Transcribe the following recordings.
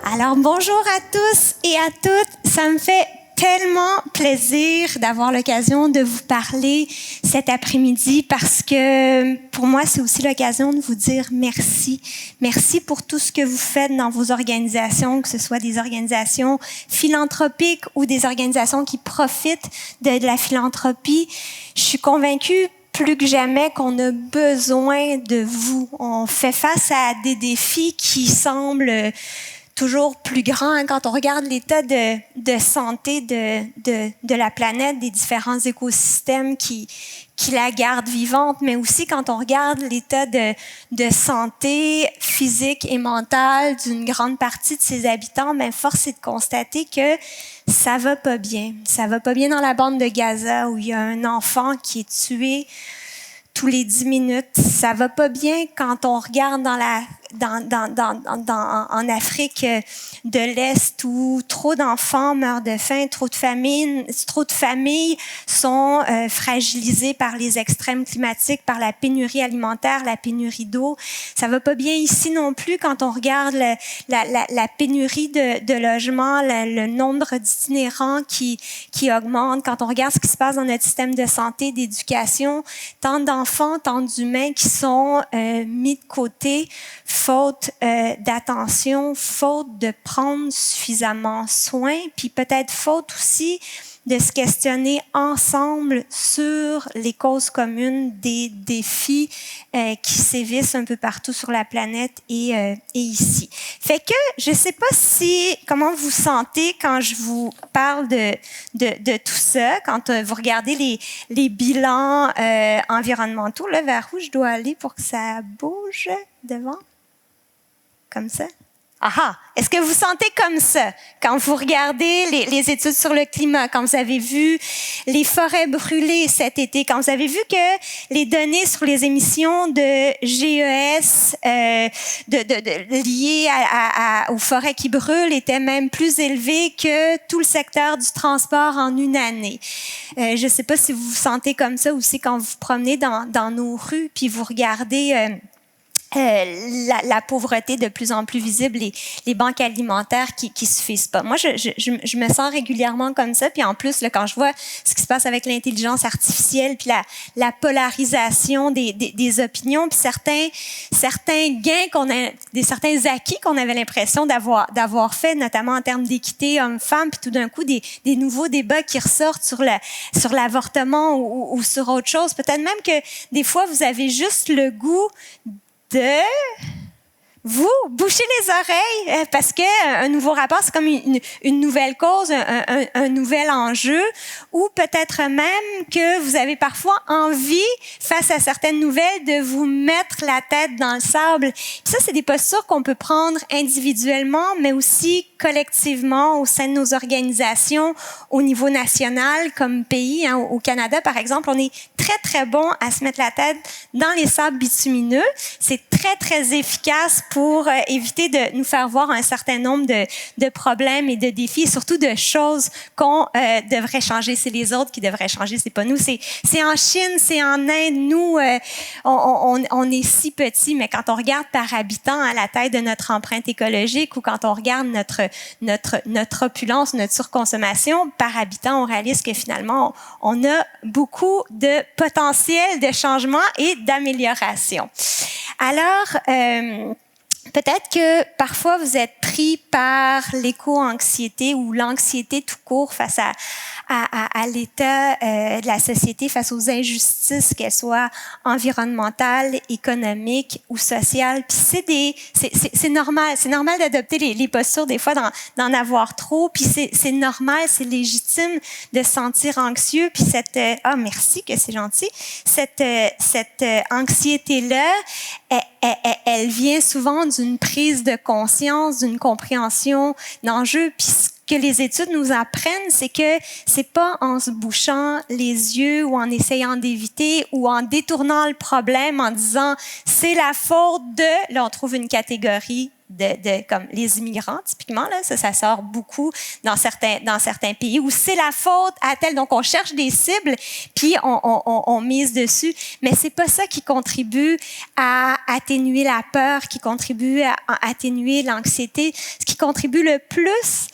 Alors, bonjour à tous et à toutes. Ça me fait tellement plaisir d'avoir l'occasion de vous parler cet après-midi parce que pour moi, c'est aussi l'occasion de vous dire merci. Merci pour tout ce que vous faites dans vos organisations, que ce soit des organisations philanthropiques ou des organisations qui profitent de la philanthropie. Je suis convaincue plus que jamais qu'on a besoin de vous. On fait face à des défis qui semblent toujours plus grand quand on regarde l'état de santé de la planète, des différents écosystèmes qui la gardent vivante, mais aussi quand on regarde l'état de santé physique et mentale d'une grande partie de ses habitants, mais force est de constater que ça va pas bien. Ça va pas bien dans la bande de Gaza où il y a un enfant qui est tué tous les 10 minutes. Ça va pas bien quand on regarde en Afrique de l'Est où trop d'enfants meurent de faim, trop de familles sont fragilisées par les extrêmes climatiques, par la pénurie alimentaire, la pénurie d'eau. Ça va pas bien ici non plus quand on regarde la pénurie de logements, le nombre d'itinérants qui augmente, quand on regarde ce qui se passe dans notre système de santé, d'éducation, tant d'enfants, tant d'humains qui sont mis de côté, faute d'attention, faute de prendre suffisamment soin, puis peut-être faute aussi de se questionner ensemble sur les causes communes des défis qui sévissent un peu partout sur la planète et ici. Fait que je sais pas comment vous sentez quand je vous parle de tout ça, quand vous regardez les bilans environnementaux, là, vers où je dois aller pour que ça bouge devant? Comme ça? Ah! Est-ce que vous sentez comme ça quand vous regardez les études sur le climat, quand vous avez vu les forêts brûlées cet été, quand vous avez vu que les données sur les émissions de GES liées aux forêts qui brûlent étaient même plus élevées que tout le secteur du transport en une année? Je ne sais pas si vous vous sentez comme ça aussi quand vous vous promenez dans nos rues puis vous regardez la pauvreté de plus en plus visible, les banques alimentaires qui suffisent pas. Moi, je me sens régulièrement comme ça. Puis en plus, là, quand je vois ce qui se passe avec l'intelligence artificielle, puis la polarisation des opinions, puis certains gains certains acquis qu'on avait l'impression d'avoir fait, notamment en termes d'équité homme-femme, puis tout d'un coup des nouveaux débats qui ressortent sur l'avortement ou sur autre chose. Peut-être même que des fois vous avez juste le goût de vous boucher les oreilles parce que un nouveau rapport, c'est comme une nouvelle cause, un nouvel enjeu, ou peut-être même que vous avez parfois envie, face à certaines nouvelles, de vous mettre la tête dans le sable. Puis ça, c'est des postures qu'on peut prendre individuellement, mais aussi collectivement au sein de nos organisations au niveau national comme pays. Hein, au Canada, par exemple, on est très, très bon à se mettre la tête dans les sables bitumineux. C'est très, très efficace pour éviter de nous faire voir un certain nombre de problèmes et de défis, et surtout de choses qu'on devrait changer. C'est les autres qui devraient changer, c'est pas nous. C'est en Chine, c'est en Inde. Nous, on est si petits, mais quand on regarde par habitant à la taille de notre empreinte écologique ou quand on regarde notre opulence, notre surconsommation par habitant, on réalise que finalement, on a beaucoup de potentiel de changement et d'amélioration. Alors, peut-être que parfois vous êtes pris par l'éco-anxiété ou l'anxiété tout court face à l'état de la société, face aux injustices, qu'elles soient environnementales, économiques ou sociales. Puis c'est normal d'adopter les postures des fois d'en avoir trop. Puis c'est normal, c'est légitime de se sentir anxieux. Puis merci que c'est gentil. Cette anxiété-là, elle vient souvent d'une prise de conscience, d'une compréhension d'enjeux. Puis ce que les études nous apprennent, c'est que c'est pas en se bouchant les yeux ou en essayant d'éviter ou en détournant le problème en disant c'est la faute de, là on trouve une catégorie comme les immigrants, typiquement, là, ça sort beaucoup dans certains pays où c'est la faute à tel. Donc, on cherche des cibles, puis on mise dessus. Mais c'est pas ça qui contribue à atténuer la peur, qui contribue à atténuer l'anxiété. Ce qui contribue le plus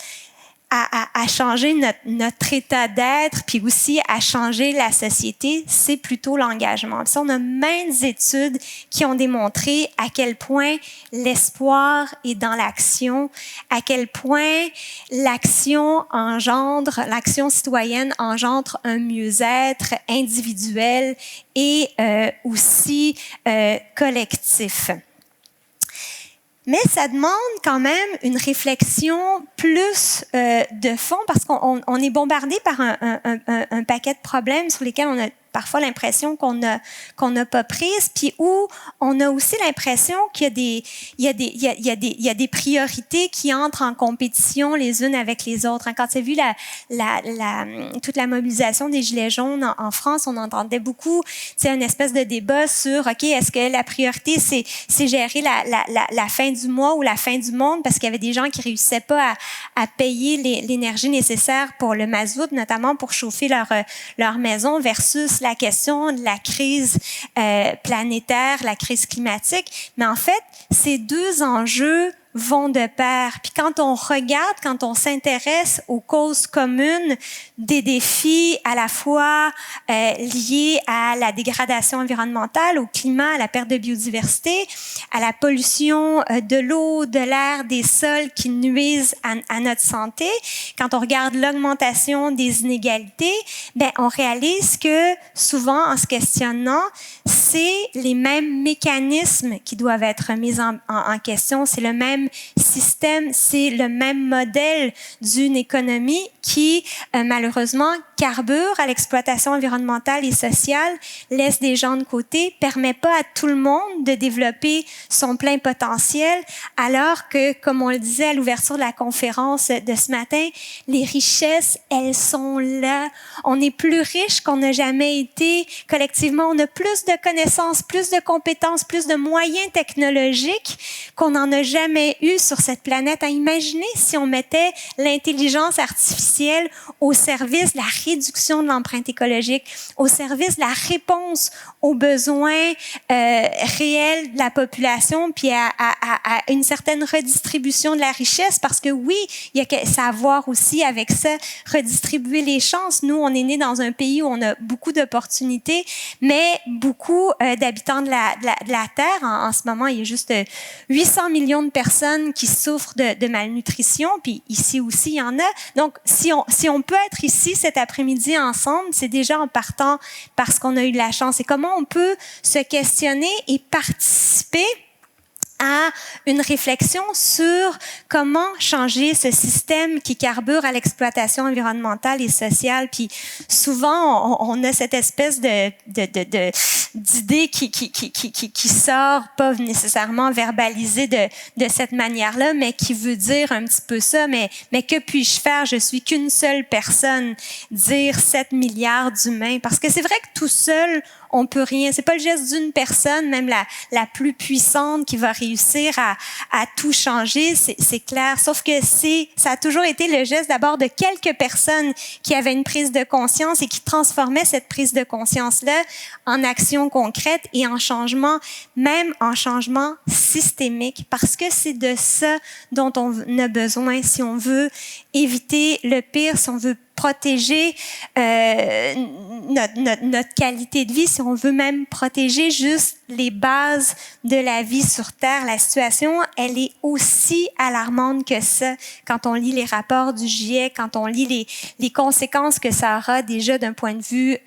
à changer notre état d'être, puis aussi à changer la société, c'est plutôt l'engagement. Puis ça, on a maintes études qui ont démontré à quel point l'espoir est dans l'action, à quel point l'action citoyenne engendre un mieux-être individuel et aussi collectif. Mais ça demande quand même une réflexion plus de fond parce qu'on est bombardé par un paquet de problèmes sur lesquels on a parfois l'impression qu'on n'a pas prise, puis où on a aussi l'impression qu'il y a des priorités qui entrent en compétition les unes avec les autres. Quand tu as vu toute la mobilisation des Gilets jaunes en France, on entendait beaucoup, une espèce de débat sur, OK, est-ce que la priorité, c'est gérer la fin du mois ou la fin du monde, parce qu'il y avait des gens qui réussissaient pas à payer l'énergie nécessaire pour le mazout, notamment pour chauffer leur maison, versus la question de la crise planétaire, la crise climatique. Mais en fait, ces deux enjeux vont de pair. Puis quand on s'intéresse aux causes communes des défis à la fois liés à la dégradation environnementale, au climat, à la perte de biodiversité, à la pollution de l'eau, de l'air, des sols qui nuisent à notre santé, quand on regarde l'augmentation des inégalités, on réalise que souvent, en se questionnant, c'est les mêmes mécanismes qui doivent être mis en question, c'est le même système, c'est le même modèle d'une économie qui, malheureusement, carbure à l'exploitation environnementale et sociale, laisse des gens de côté, permet pas à tout le monde de développer son plein potentiel, alors que, comme on le disait à l'ouverture de la conférence de ce matin, les richesses, elles sont là. On est plus riche qu'on n'a jamais été. Collectivement, on a plus de connaissances, plus de compétences, plus de moyens technologiques qu'on n'en a jamais eu sur cette planète. À imaginer si on mettait l'intelligence artificielle au service de la réduction de l'empreinte écologique, au service de la réponse aux besoins réels de la population, puis à une certaine redistribution de la richesse, parce que oui, il y a ça à voir aussi avec ça, redistribuer les chances. Nous, on est nés dans un pays où on a beaucoup d'opportunités, mais beaucoup d'habitants de la Terre. En ce moment, il y a juste 800 millions de personnes qui souffrent de malnutrition, puis ici aussi, il y en a. Donc, si on peut être ici cet après-midi ensemble, c'est déjà en partant parce qu'on a eu de la chance. Et comment on peut se questionner et participer à une réflexion sur comment changer ce système qui carbure à l'exploitation environnementale et sociale. Puis souvent, on a cette espèce d'idée qui sort, pas nécessairement verbalisée de cette manière-là, mais qui veut dire un petit peu ça. Mais que puis-je faire? Je suis qu'une seule personne. Dire 7 milliards d'humains. Parce que c'est vrai que tout seul, on peut rien. C'est pas le geste d'une personne, même la plus puissante, qui va réussir à tout changer, c'est clair. Sauf que ça a toujours été le geste d'abord de quelques personnes qui avaient une prise de conscience et qui transformaient cette prise de conscience-là en action concrète et en changement, même en changement systémique, parce que c'est de ça dont on a besoin si on veut éviter le pire, si on veut protéger notre qualité de vie, si on veut même protéger juste les bases de la vie sur Terre. La situation, elle est aussi alarmante que ça quand on lit les rapports du GIEC, quand on lit les conséquences que ça aura déjà d'un point de vue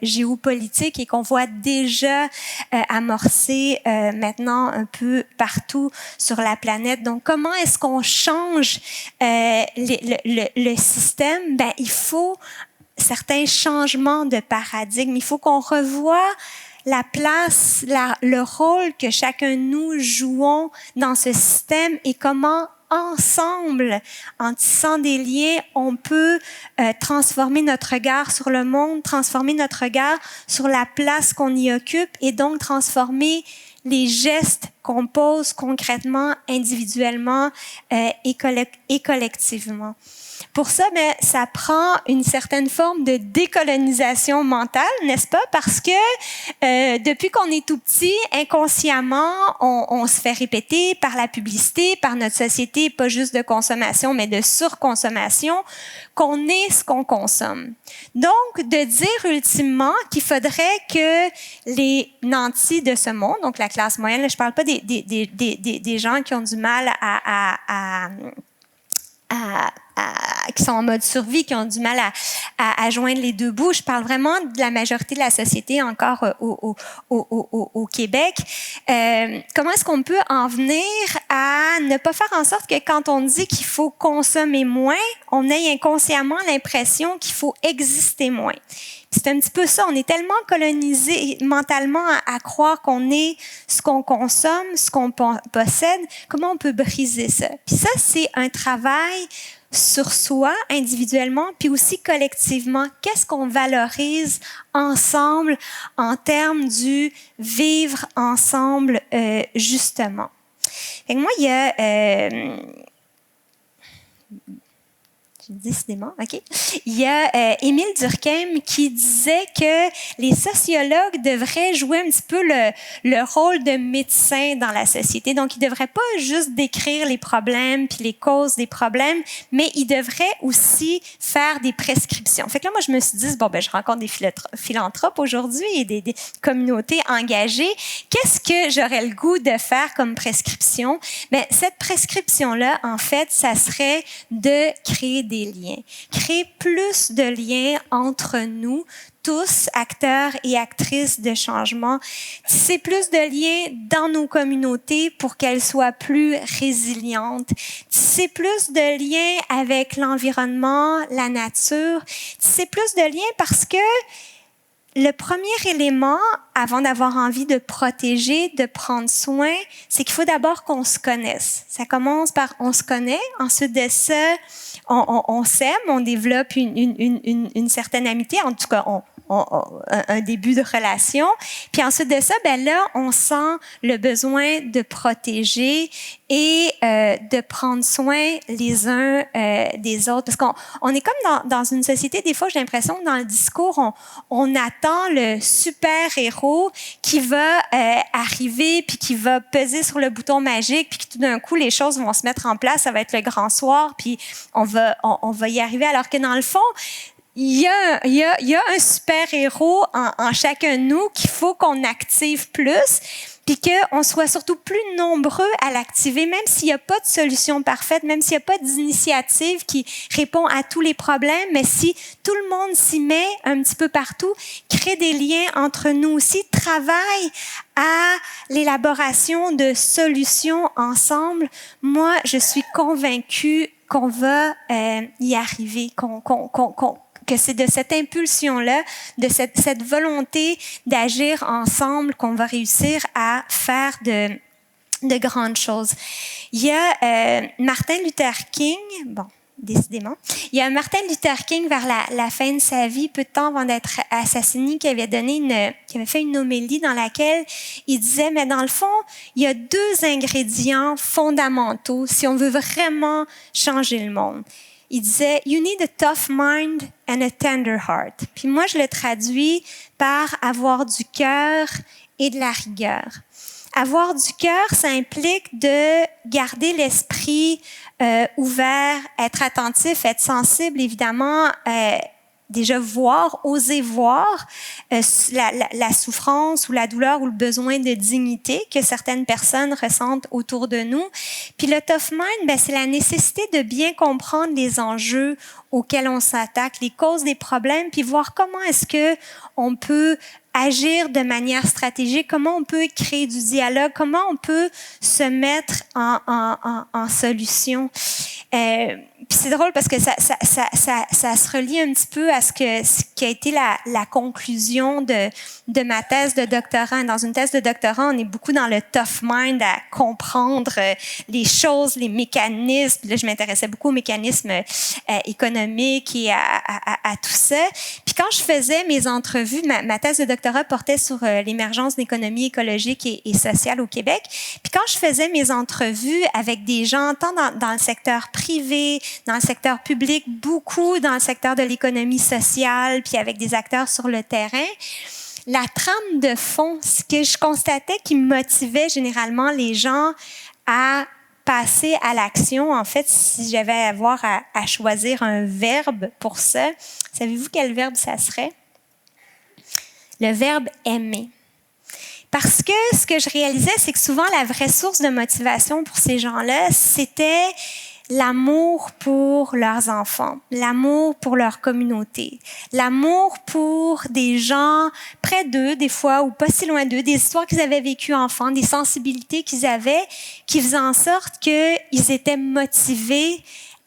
géopolitique et qu'on voit déjà amorcer maintenant un peu partout sur la planète. Donc, comment est-ce qu'on change le système? Il faut certains changements de paradigme. Il faut qu'on revoie la place, le rôle que chacun de nous jouons dans ce système et comment ensemble, en tissant des liens, on peut transformer notre regard sur le monde, transformer notre regard sur la place qu'on y occupe et donc transformer les gestes qu'on pose concrètement, individuellement et collectivement. Pour ça, ça prend une certaine forme de décolonisation mentale, n'est-ce pas? Parce que depuis qu'on est tout petit, inconsciemment, on se fait répéter par la publicité, par notre société, pas juste de consommation, mais de surconsommation, qu'on est ce qu'on consomme. Donc, de dire ultimement qu'il faudrait que les nantis de ce monde, donc la classe moyenne, là, je parle pas des gens qui ont du mal qui sont en mode survie, qui ont du mal à joindre les deux bouts. Je parle vraiment de la majorité de la société encore au Québec. Comment est-ce qu'on peut en venir à ne pas faire en sorte que quand on dit qu'il faut consommer moins, on ait inconsciemment l'impression qu'il faut exister moins? C'est un petit peu ça. On est tellement colonisé mentalement à croire qu'on est ce qu'on consomme, ce qu'on possède. Comment on peut briser ça? Puis ça, c'est un travail sur soi individuellement, puis aussi collectivement. Qu'est-ce qu'on valorise ensemble en termes du vivre ensemble, justement? Fait que moi, il y a... décidément, OK. Il y a Émile Durkheim qui disait que les sociologues devraient jouer un petit peu le rôle de médecin dans la société. Donc, ils ne devraient pas juste décrire les problèmes puis les causes des problèmes, mais ils devraient aussi faire des prescriptions. Fait que là, moi, je me suis dit, bon, je rencontre des philanthropes aujourd'hui et des communautés engagées. Qu'est-ce que j'aurais le goût de faire comme prescription? Mais cette prescription-là, en fait, ça serait de créer des liens. Créer plus de liens entre nous, tous, acteurs et actrices de changement. C'est plus de liens dans nos communautés pour qu'elles soient plus résilientes. C'est plus de liens avec l'environnement, la nature. C'est plus de liens parce que le premier élément, avant d'avoir envie de protéger, de prendre soin, c'est qu'il faut d'abord qu'on se connaisse. Ça commence par on se connaît. Ensuite de ça, on s'aime, on développe une certaine amitié. En tout cas, un début de relation. Puis ensuite de ça, là, on sent le besoin de protéger et de prendre soin les uns des autres. Parce qu'on est comme dans une société, des fois, j'ai l'impression que dans le discours, on attend le super-héros qui va arriver puis qui va peser sur le bouton magique puis que tout d'un coup, les choses vont se mettre en place. Ça va être le grand soir puis on va y arriver. Alors que dans le fond, il y a un super-héros en chacun de nous qu'il faut qu'on active plus, puis qu'on soit surtout plus nombreux à l'activer, même s'il n'y a pas de solution parfaite, même s'il n'y a pas d'initiative qui répond à tous les problèmes, mais si tout le monde s'y met un petit peu partout, crée des liens entre nous aussi, travaille à l'élaboration de solutions ensemble, moi, je suis convaincue qu'on va y arriver, que c'est de cette impulsion-là, de cette volonté d'agir ensemble qu'on va réussir à faire de grandes choses. Il y a Martin Luther King, décidément. Il y a Martin Luther King, vers la fin de sa vie, peu de temps avant d'être assassiné, qui avait fait une homélie dans laquelle il disait, mais dans le fond, il y a deux ingrédients fondamentaux si on veut vraiment changer le monde. Il disait, you need a tough mind and a tender heart. Puis moi, je le traduis par avoir du cœur et de la rigueur. Avoir du cœur, ça implique de garder l'esprit ouvert, être attentif, être sensible, évidemment, déjà oser voir la souffrance ou la douleur ou le besoin de dignité que certaines personnes ressentent autour de nous. Puis le tough mind, c'est la nécessité de bien comprendre les enjeux auxquels on s'attaque, les causes des problèmes, puis voir comment est-ce que on peut agir de manière stratégique, comment on peut créer du dialogue, comment on peut se mettre en solution. Puis c'est drôle parce que ça se relie un petit peu à ce qui a été la conclusion de ma thèse de doctorat. Dans une thèse de doctorat, on est beaucoup dans le tough mind, à comprendre les choses, les mécanismes. Là, je m'intéressais beaucoup aux mécanismes économiques et à tout ça. Puis Puis quand je faisais mes entrevues, ma thèse de doctorat portait sur l'émergence d'économie écologique et sociale au Québec. Puis quand je faisais mes entrevues avec des gens, tant dans le secteur privé, dans le secteur public, beaucoup dans le secteur de l'économie sociale, puis avec des acteurs sur le terrain, la trame de fond, ce que je constatais qui motivait généralement les gens à passer à l'action, en fait, si j'avais à avoir à choisir un verbe pour ça, savez-vous quel verbe ça serait? Le verbe aimer. Parce que ce que je réalisais, c'est que souvent la vraie source de motivation pour ces gens-là, c'était l'amour pour leurs enfants, l'amour pour leur communauté, l'amour pour des gens près d'eux, des fois, ou pas si loin d'eux, des histoires qu'ils avaient vécues enfants, des sensibilités qu'ils avaient, qui faisaient en sorte qu'ils étaient motivés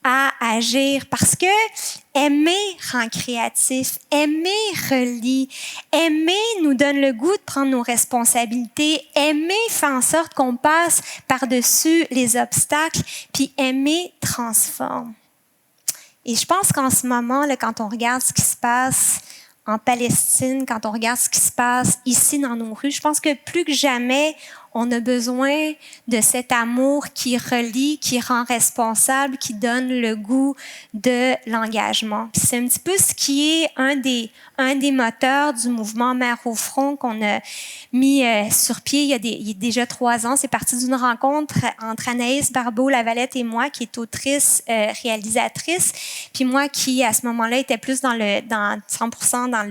à agir, parce que aimer rend créatif, aimer relie, aimer nous donne le goût de prendre nos responsabilités, aimer fait en sorte qu'on passe par-dessus les obstacles, puis aimer transforme. Et je pense qu'en ce moment, là, quand on regarde ce qui se passe en Palestine, quand on regarde ce qui se passe ici dans nos rues, je pense que plus que jamais, on a besoin de cet amour qui relie, qui rend responsable, qui donne le goût de l'engagement. Puis c'est un petit peu ce qui est un des moteurs du mouvement Mères au front qu'on a mis sur pied il y a déjà 3 ans. C'est parti d'une rencontre entre Anaïs Barbeau-Lavalette et moi, qui est autrice, réalisatrice, puis moi qui, à ce moment-là, était plus dans 100% dans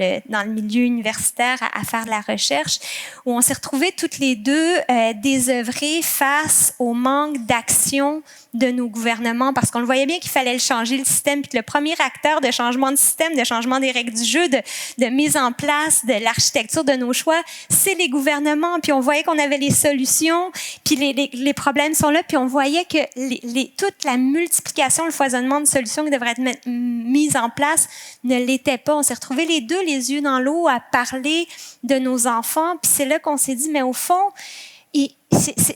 le milieu universitaire à faire de la recherche, où on s'est retrouvés toutes les deux désœuvrés face au manque d'action de nos gouvernements, parce qu'on le voyait bien qu'il fallait changer le système, puis que le premier acteur de changement de système, de changement des règles du jeu, de mise en place de l'architecture de nos choix, c'est les gouvernements. Puis on voyait qu'on avait les solutions, puis les problèmes sont là, puis on voyait que toute la multiplication, le foisonnement de solutions qui devraient être mises en place ne l'était pas. On s'est retrouvés les deux, les yeux dans l'eau, à parler de nos enfants, puis c'est là qu'on s'est dit, mais au fond,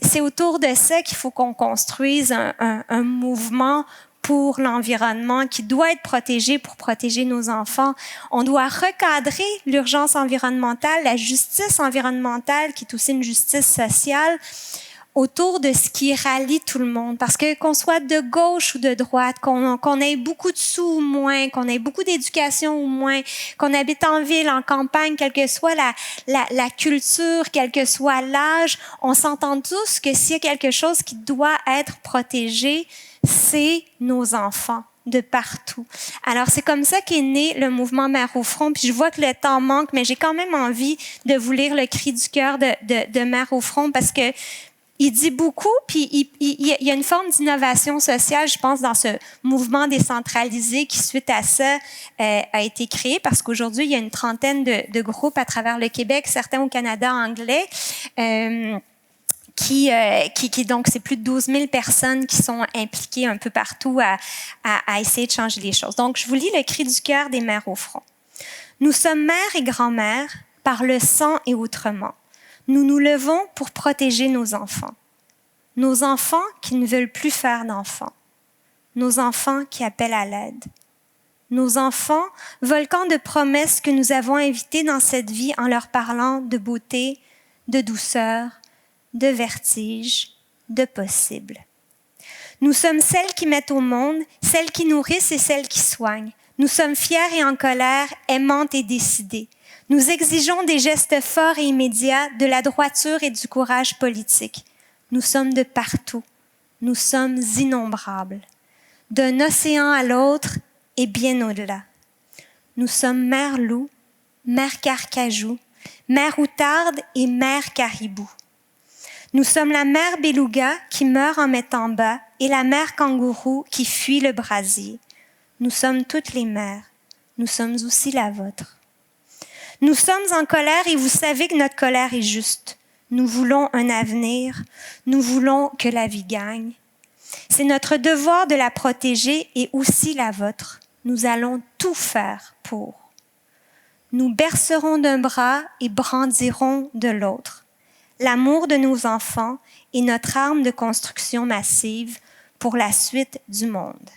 c'est autour de ça qu'il faut qu'on construise un mouvement pour l'environnement qui doit être protégé pour protéger nos enfants. On doit recadrer l'urgence environnementale, la justice environnementale, qui est aussi une justice sociale, autour de ce qui rallie tout le monde. Parce que qu'on soit de gauche ou de droite, qu'on ait beaucoup de sous ou moins, qu'on ait beaucoup d'éducation ou moins, qu'on habite en ville, en campagne, quelle que soit la culture, quel que soit l'âge, on s'entend tous que s'il y a quelque chose qui doit être protégé, c'est nos enfants de partout. Alors, c'est comme ça qu'est né le mouvement Mères au front. Puis je vois que le temps manque, mais j'ai quand même envie de vous lire le cri du cœur de Mères au front, parce que il dit beaucoup, puis il y a une forme d'innovation sociale, je pense, dans ce mouvement décentralisé qui, suite à ça, a été créé, parce qu'aujourd'hui, il y a une trentaine de groupes à travers le Québec, certains au Canada anglais, donc, c'est plus de 12 000 personnes qui sont impliquées un peu partout à essayer de changer les choses. Donc, je vous lis le cri du cœur des Mères au front. Nous sommes mères et grand-mères par le sang et autrement. Nous nous levons pour protéger nos enfants. Nos enfants qui ne veulent plus faire d'enfants. Nos enfants qui appellent à l'aide. Nos enfants, volcans de promesses que nous avons invités dans cette vie en leur parlant de beauté, de douceur, de vertige, de possible. Nous sommes celles qui mettent au monde, celles qui nourrissent et celles qui soignent. Nous sommes fières et en colère, aimantes et décidées. Nous exigeons des gestes forts et immédiats, de la droiture et du courage politique. Nous sommes de partout. Nous sommes innombrables. D'un océan à l'autre et bien au-delà. Nous sommes mère loup, mère carcajou, mère outarde et mère caribou. Nous sommes la mère beluga qui meurt en mettant bas et la mère kangourou qui fuit le brasier. Nous sommes toutes les mères. Nous sommes aussi la vôtre. Nous sommes en colère et vous savez que notre colère est juste. Nous voulons un avenir. Nous voulons que la vie gagne. C'est notre devoir de la protéger et aussi la vôtre. Nous allons tout faire pour. Nous bercerons d'un bras et brandirons de l'autre. L'amour de nos enfants est notre arme de construction massive pour la suite du monde.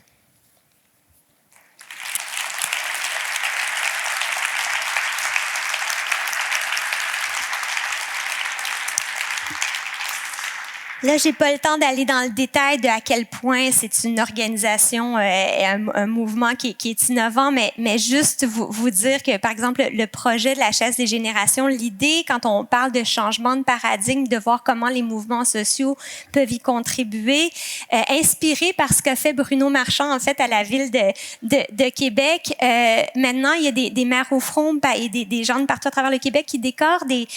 Là, j'ai pas le temps d'aller dans le détail de à quel point c'est une organisation et un mouvement qui est innovant, mais juste vous dire que, par exemple, le projet de la chaise des générations, l'idée, quand on parle de changement de paradigme, de voir comment les mouvements sociaux peuvent y contribuer, inspiré par ce qu'a fait Bruno Marchand, en fait, à la ville de Québec. Maintenant, il y a des maires au front et des gens de partout à travers le Québec qui décorent des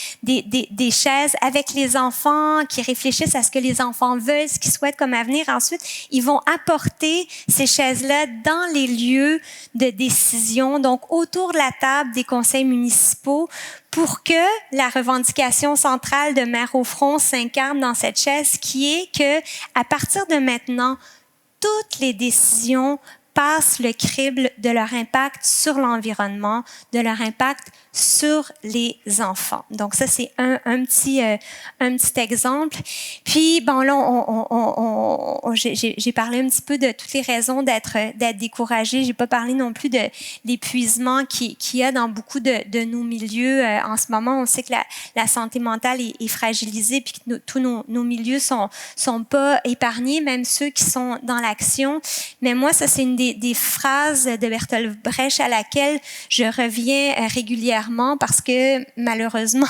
chaises avec les enfants, qui réfléchissent à ce que les enfants veulent, ce qu'ils souhaitent comme avenir. Ensuite, ils vont apporter ces chaises-là dans les lieux de décision, donc autour de la table des conseils municipaux, pour que la revendication centrale de Maire au front s'incarne dans cette chaise, qui est que, à partir de maintenant, toutes les décisions passent le crible de leur impact sur l'environnement, de leur impact sur les enfants. Donc ça, c'est un petit exemple. Puis, bon, là, j'ai parlé un petit peu de toutes les raisons d'être découragé. J'ai pas parlé non plus de l'épuisement qu'il y a dans beaucoup de nos milieux. En ce moment, on sait que la santé mentale est fragilisée, puis que tous nos milieux sont pas épargnés, même ceux qui sont dans l'action. Mais moi, ça, c'est une des phrases de Bertolt Brecht à laquelle je reviens régulièrement, parce que malheureusement,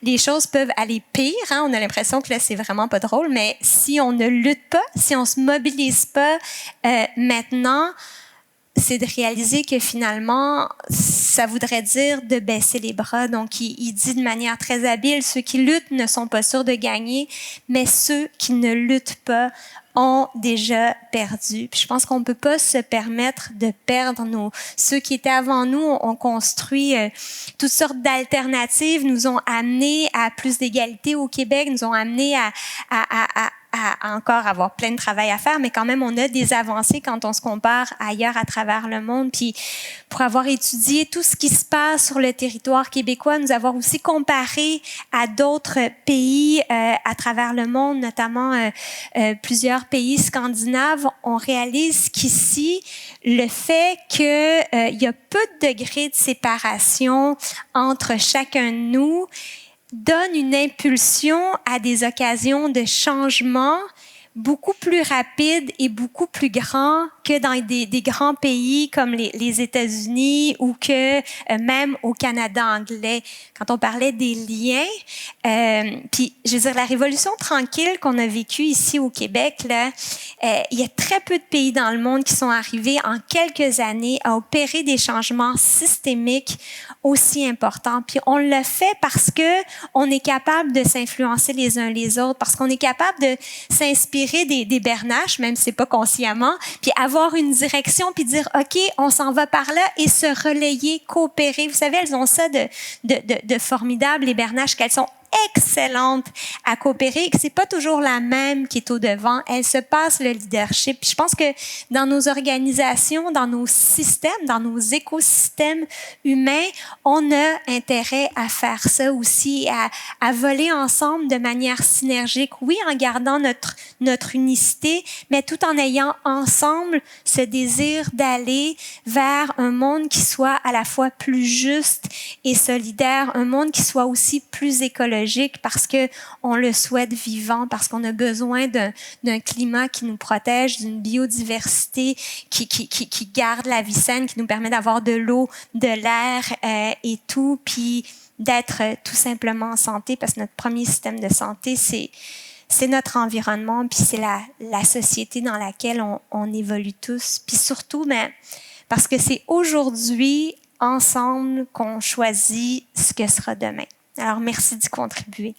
les choses peuvent aller pire. Hein? On a l'impression que là, c'est vraiment pas drôle, mais si on ne lutte pas, si on se mobilise pas maintenant, c'est de réaliser que finalement, ça voudrait dire de baisser les bras. Donc, il dit de manière très habile, ceux qui luttent ne sont pas sûrs de gagner, mais ceux qui ne luttent pas ont déjà perdu. Puis je pense qu'on ne peut pas se permettre de perdre ceux qui étaient avant nous. Ont construit toutes sortes d'alternatives, nous ont amenés à plus d'égalité au Québec, nous ont amenés à encore avoir plein de travail à faire, mais quand même, on a des avancées quand on se compare ailleurs à travers le monde. Puis, pour avoir étudié tout ce qui se passe sur le territoire québécois, nous avons aussi comparé à d'autres pays à travers le monde, notamment plusieurs pays scandinaves, on réalise qu'ici, le fait qu'il y a peu de degrés de séparation entre chacun de nous donne une impulsion à des occasions de changement beaucoup plus rapide et beaucoup plus grand que dans des grands pays comme les États-Unis ou que même au Canada anglais. Quand on parlait des liens, puis je veux dire, la révolution tranquille qu'on a vécue ici au Québec, là, il y a très peu de pays dans le monde qui sont arrivés en quelques années à opérer des changements systémiques aussi importants. Puis on le fait parce que on est capable de s'influencer les uns les autres, parce qu'on est capable de s'inspirer des bernaches, même si c'est pas consciemment, puis avoir une direction, puis dire OK, on s'en va par là et se relayer, coopérer. Vous savez, elles ont ça de formidable, les bernaches, qu'elles sont excellente à coopérer et que c'est pas toujours la même qui est au devant. Elle se passe le leadership. Puis je pense que dans nos organisations, dans nos systèmes, dans nos écosystèmes humains, on a intérêt à faire ça aussi, à voler ensemble de manière synergique. Oui, en gardant notre unicité, mais tout en ayant ensemble ce désir d'aller vers un monde qui soit à la fois plus juste et solidaire, un monde qui soit aussi plus écologique, parce que on le souhaite vivant, parce qu'on a besoin d'un climat qui nous protège, d'une biodiversité qui garde la vie saine, qui nous permet d'avoir de l'eau, de l'air et tout, puis d'être tout simplement en santé, parce que notre premier système de santé, c'est notre environnement, puis c'est la société dans laquelle on évolue tous. Puis surtout, parce que c'est aujourd'hui, ensemble, qu'on choisit ce que sera demain. Alors, merci d'y contribuer.